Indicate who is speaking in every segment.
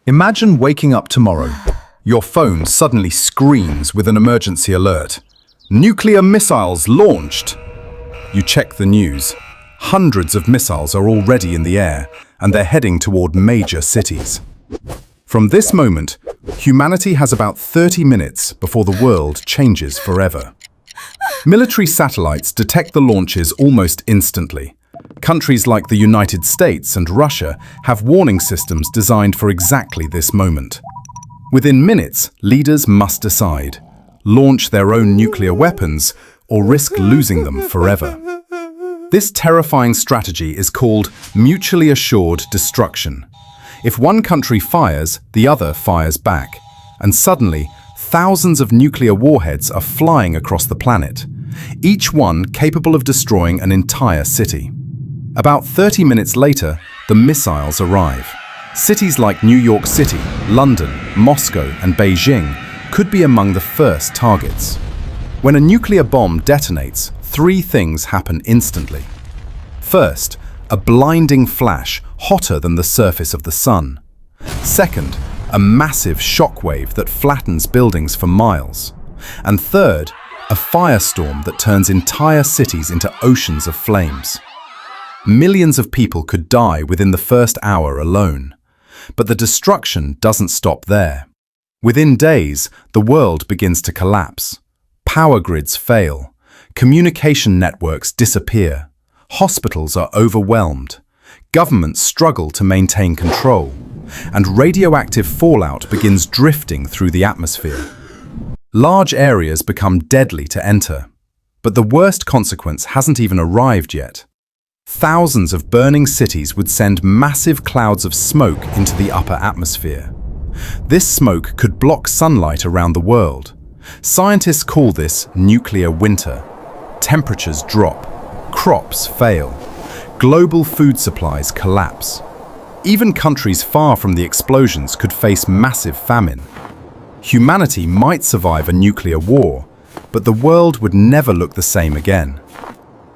Speaker 1: Imagine waking up tomorrow. Your phone suddenly screams with an emergency alert. Nuclear missiles launched! You check the news. Hundreds of missiles are already in the air, and they're heading toward major cities. From this moment, humanity has about 30 minutes before the world changes forever. Military satellites detect the launches almost instantly. Countries like the United States and Russia have warning systems designed for exactly this moment. Within minutes, leaders must decide: launch their own nuclear weapons or risk losing them forever. This terrifying strategy is called mutually assured destruction. If one country fires, the other fires back, and suddenly, thousands of nuclear warheads are flying across the planet, each one capable of destroying an entire city. About 30 minutes later, the missiles arrive. Cities like New York City, London, Moscow, and Beijing could be among the first targets. When a nuclear bomb detonates, three things happen instantly. First, a blinding flash hotter than the surface of the sun. Second, a massive shockwave that flattens buildings for miles. And third, a firestorm that turns entire cities into oceans of flames. Millions of people could die within the first hour alone. But the destruction doesn't stop there. Within days, the world begins to collapse. Power grids fail. Communication networks disappear. Hospitals are overwhelmed. Governments struggle to maintain control. And radioactive fallout begins drifting through the atmosphere. Large areas become deadly to enter. But the worst consequence hasn't even arrived yet. Thousands of burning cities would send massive clouds of smoke into the upper atmosphere. This smoke could block sunlight around the world. Scientists call this nuclear winter. Temperatures drop, crops fail, global food supplies collapse. Even countries far from the explosions could face massive famine. Humanity might survive a nuclear war, but the world would never look the same again.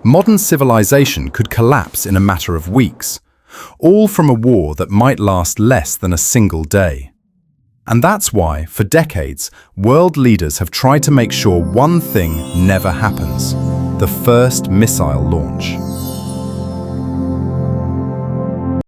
Speaker 1: Modern civilization could collapse in a matter of weeks, all from a war that might last less than a single day. And that's why, for decades, world leaders have tried to make sure one thing never happens: the first missile launch.